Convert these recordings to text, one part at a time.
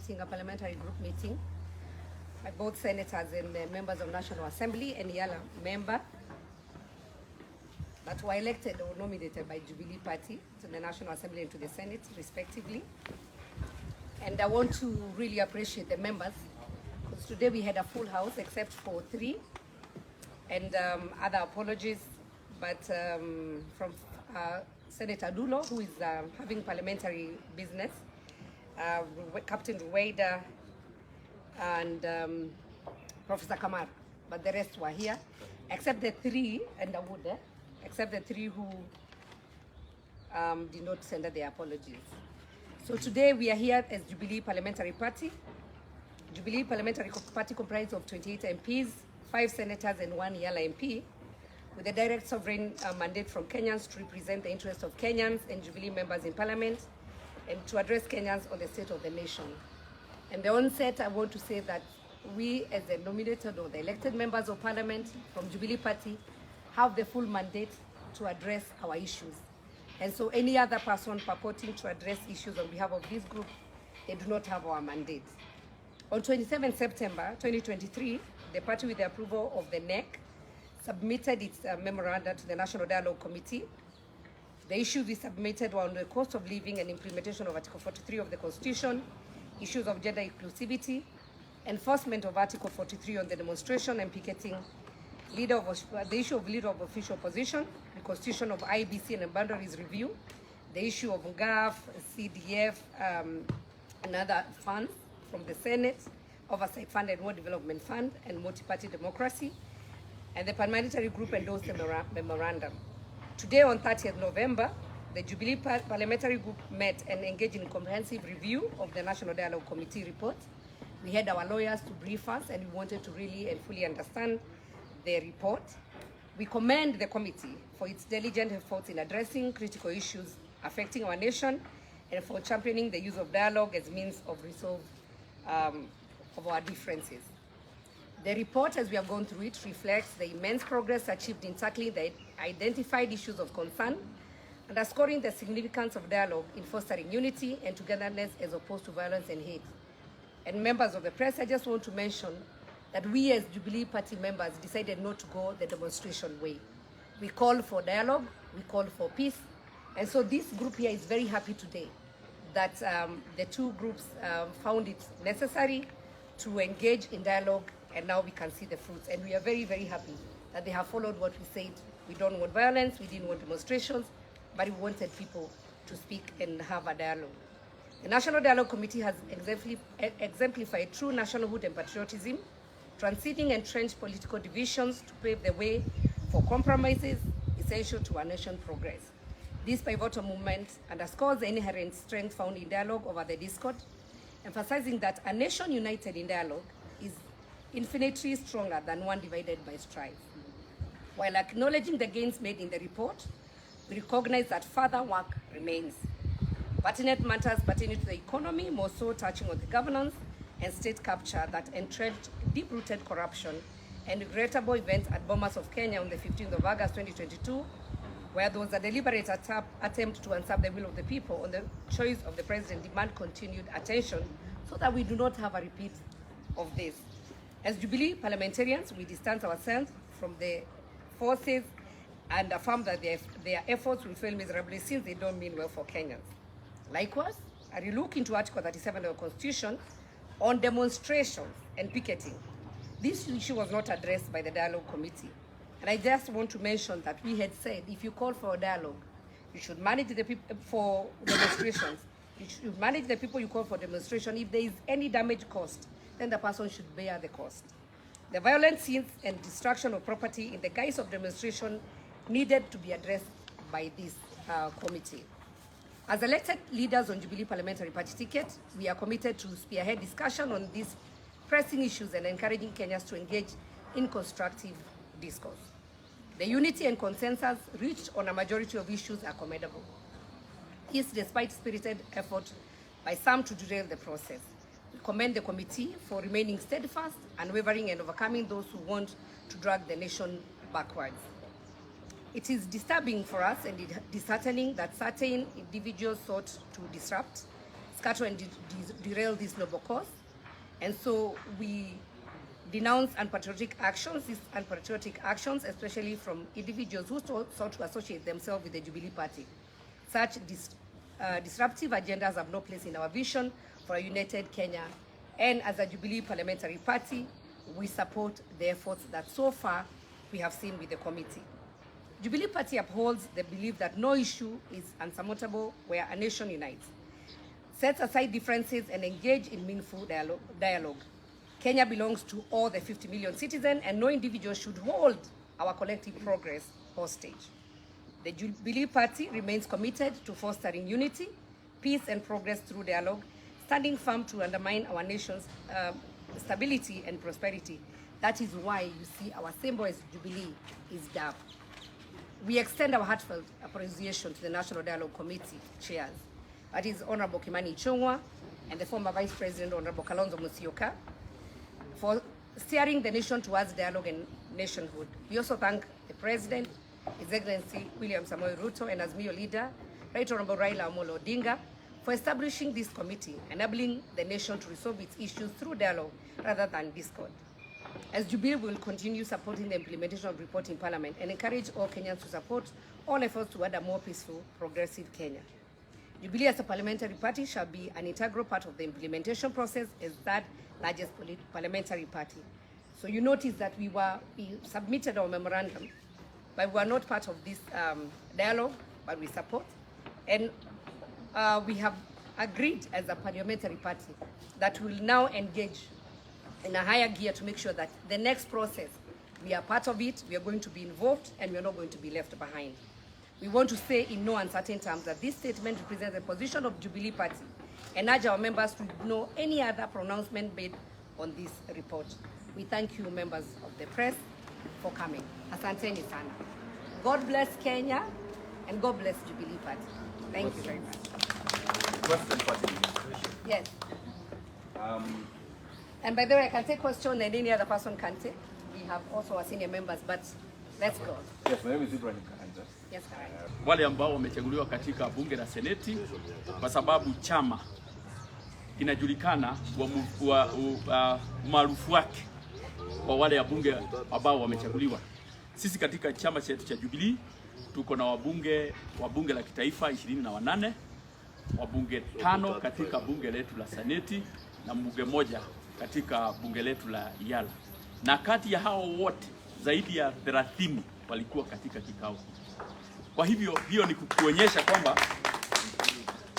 conducting a parliamentary group meeting by both senators and members of National Assembly and Yala member that were elected or nominated by Jubilee Party to the National Assembly and to the Senate, respectively. And I want to really appreciate the members, because today we had a full house except for 3, and other apologies, but from Senator Dulo, who is having parliamentary business, Captain Rueda, and Professor Kamar, but the rest were here, except the 3, and I would, except the 3 who did not send their apologies. So today we are here as Jubilee Parliamentary Party. Jubilee Parliamentary Party comprised of 28 MPs, 5 senators and 1 Yala MP, with a direct sovereign mandate from Kenyans to represent the interests of Kenyans and Jubilee members in Parliament and to address Kenyans on the state of the nation. And the onset, I want to say that we, as the nominated or the elected members of Parliament from Jubilee Party, have the full mandate to address our issues. And so any other person purporting to address issues on behalf of this group, they do not have our mandate. On 27 September 2023, the party, with the approval of the NEC, submitted its memorandum to the National Dialogue Committee. The issues we submitted were on the cost of living and implementation of Article 43 of the Constitution, issues of gender inclusivity, enforcement of Article 43 on the demonstration and picketing, the issue of leader of official opposition, the constitution of IBC and boundaries review, the issue of GAF, CDF, and other funds from the Senate, Oversight Fund and World Development Fund, and multi-party democracy, and the parliamentary group endorsed the memorandum. Today, on 30th November, the Jubilee Parliamentary Group met and engaged in comprehensive review of the National Dialogue Committee report. We had our lawyers to brief us, and we wanted to really and fully understand the report. We commend the committee for its diligent efforts in addressing critical issues affecting our nation and for championing the use of dialogue as means of resolve of our differences. The report, as we have gone through it, reflects the immense progress achieved in tackling the identified issues of concern, underscoring the significance of dialogue in fostering unity and togetherness as opposed to violence and hate. And members of the press, I just want to mention that we as Jubilee Party members decided not to go the demonstration way. We called for dialogue, we called for peace, and so this group here is very happy today that the 2 groups found it necessary to engage in dialogue, and now we can see the fruits. And we are very, very happy that they have followed what we said. We don't want violence, we didn't want demonstrations, but we wanted people to speak and have a dialogue. The National Dialogue Committee has exemplified true nationalhood and patriotism, transcending entrenched political divisions to pave the way for compromises essential to our nation's progress. This pivotal movement underscores the inherent strength found in dialogue over the discord, emphasizing that a nation united in dialogue is infinitely stronger than one divided by strife. While acknowledging the gains made in the report, we recognize that further work remains. Pertinent matters pertaining to the economy, more so touching on the governance and state capture that entrenched deep-rooted corruption and regrettable events at Bomas of Kenya on the 15th of August 2022, where there was a deliberate attempt to usurp the will of the people on the choice of the president, demand continued attention so that we do not have a repeat of this. As Jubilee parliamentarians, we distance ourselves from the forces and affirm that their efforts will fail miserably since they don't mean well for Kenyans. Likewise, a relook into Article 37 of the Constitution on demonstrations and picketing. This issue was not addressed by the Dialogue Committee. And I just want to mention that we had said if you call for a dialogue, you should manage the people for demonstrations. You should manage the people you call for demonstration. If there is any damage caused, then the person should bear the cost. The violent scenes and destruction of property in the guise of demonstration needed to be addressed by this committee. As elected leaders on Jubilee Parliamentary Party ticket, we are committed to spearhead discussion on these pressing issues and encouraging Kenyans to engage in constructive discourse. The unity and consensus reached on a majority of issues are commendable. This despite spirited effort by some to derail the process. We commend the committee for remaining steadfast, unwavering, and overcoming those who want to drag the nation backwards. It is disturbing for us and disheartening that certain individuals sought to disrupt, scatter and derail this noble cause. And so we denounce unpatriotic actions, especially from individuals who sought to associate themselves with the Jubilee Party. Such disruptive agendas have no place in our vision for a united Kenya. And as a Jubilee Parliamentary Party, we support the efforts that so far we have seen with the committee. Jubilee Party upholds the belief that no issue is unsurmountable where a nation unites, sets aside differences and engage in meaningful dialogue. Kenya belongs to all the 50 million citizens, and no individual should hold our collective progress hostage. The Jubilee Party remains committed to fostering unity, peace and progress through dialogue, standing firm to undermine our nation's stability and prosperity. That is why you see our symbol as Jubilee is DAP. We extend our heartfelt appreciation to the National Dialogue Committee chairs, that is Honorable Kimani Ichung'wah and the former Vice President Honorable Kalonzo Musyoka, for steering the nation towards dialogue and nationhood. We also thank the President, His Excellency William Samoei Ruto, and Azimio leader, Right Honorable Raila Odinga, for establishing this committee, enabling the nation to resolve its issues through dialogue rather than discord. As Jubilee, we will continue supporting the implementation of report in Parliament and encourage all Kenyans to support all efforts toward a more peaceful, progressive Kenya. Jubilee as a parliamentary party shall be an integral part of the implementation process as that largest parliamentary party. So you notice that we submitted our memorandum, but we were not part of this dialogue, but we support. And we have agreed as a parliamentary party that we will now engage in a higher gear to make sure that the next process, we are part of it, we are going to be involved, and we are not going to be left behind. We want to say in no uncertain terms that this statement represents the position of Jubilee Party and urge our members to ignore any other pronouncement made on this report. We thank you, members of the press, for coming. Asanteni sana. God bless Kenya and God bless Jubilee Party. Thank you very much. Yes. And by the way, I can take question and any other person can take. We have also our senior members, but let's go. Yes, my name is Ibrahim. Yes, correct. Wale ambao wamechaguliwa katika bunge la seneti kwa sababu chama inajulikana kwa maarufu wake kwa wale ya bunge ambao wamechaguliwa. Sisi katika chama chetu cha Jubilee tuko na wabunge la kitaifa 28, wabunge 5 katika bunge letu la seneti na mbunge 1 katika bunge letu la Yala. Na kati ya hao wote zaidi ya 30 walikuwa katika kikao. Kwa hivyo hiyo ni kuonyesha kwamba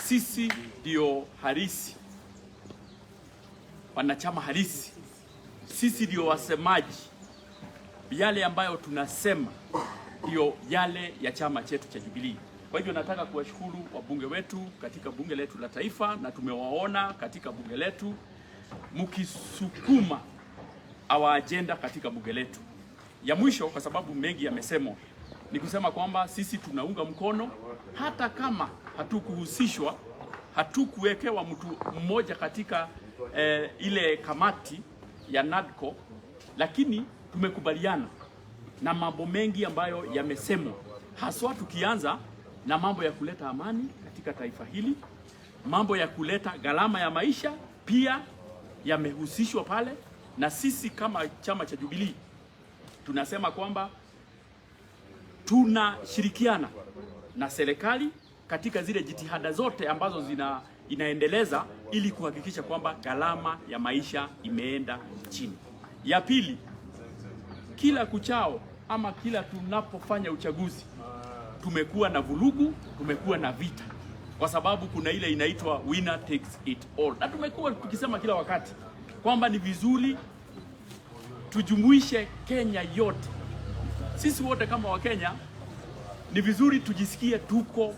sisi ndio halisi, wanachama halisi. Sisi ndio wasemaji. Yale ambayo tunasema ndio yale ya chama chetu cha Jubilee. Kwa hivyo nataka kuwashukuru wabunge wetu katika bunge letu la taifa, na tumewaona katika bunge letu mkisukuma our agenda katika bunge letu. Ya mwisho, kwa sababu mengi yamesemwa, ni kusema kwamba sisi tunaunga mkono hata kama hatukuhusishwa, hatukuwekewa mtu mmoja katika ile kamati ya NADCO, lakini tumekubaliana na mambo mengi ambayo yamesemwa, haswa tukianza na mambo ya kuleta amani katika taifa hili, mambo ya kuleta gharama ya maisha pia yamehusishwa pale. Na sisi kama chama cha Jubilee tunasema kwamba tunashirikiana na serikali katika zile jitihada zote ambazo inaendeleza ili kuhakikisha kwamba gharama ya maisha imeenda chini. Ya pili, kila kuchao ama kila tunapofanya uchaguzi tumekuwa na vurugu, tumekuwa na vita, kwa sababu kuna ile inaitwa winner takes it all. Na tumekuwa tukisema kila wakati kwamba ni vizuri tujumuishe Kenya yote. Sisi wote kama wa Kenya ni vizuri tujisikie tuko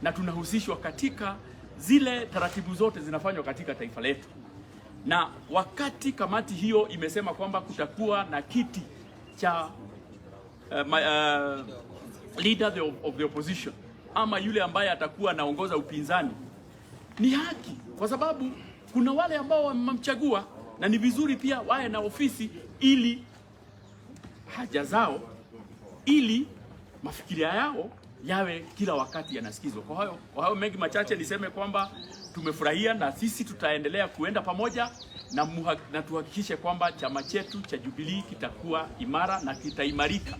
na tunahusishwa katika zile taratibu zote zinafanywa katika taifa letu. Na wakati kamati hiyo imesema kwamba kutakuwa na kiti cha leader of the opposition ama yule ambaye atakuwa anaongoza upinzani, ni haki, kwa sababu kuna wale ambao wamemchagua, na ni vizuri pia wawe na ofisi ili haja zao, ili mafikiria yao yawe kila wakati yanasikizwa. Kwa hayo mengi machache niseme kwamba tumefurahia na sisi tutaendelea kuenda pamoja na tuhakikishe kwamba chama chetu cha Jubilee kitakuwa imara na kitaimarika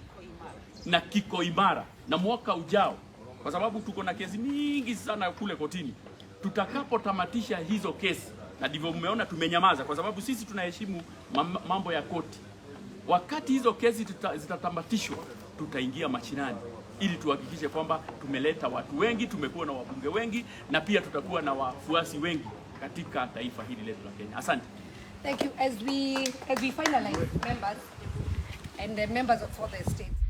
na kiko imara na mwaka ujao, kwa sababu tuko na kesi mingi sana kule kotini. Tutakapotamatisha hizo kesi, na ndivyo mmeona tumenyamaza, kwa sababu sisi tunaheshimu mambo ya koti. Wakati hizo kesi zitatamatishwa, tutaingia mashinani ili tuhakikishe kwamba tumeleta watu wengi, tumekuwa na wabunge wengi, na pia tutakuwa na wafuasi wengi katika taifa hili letu la Kenya. Asante. Thank you. As we finalize, members and the members of all the states.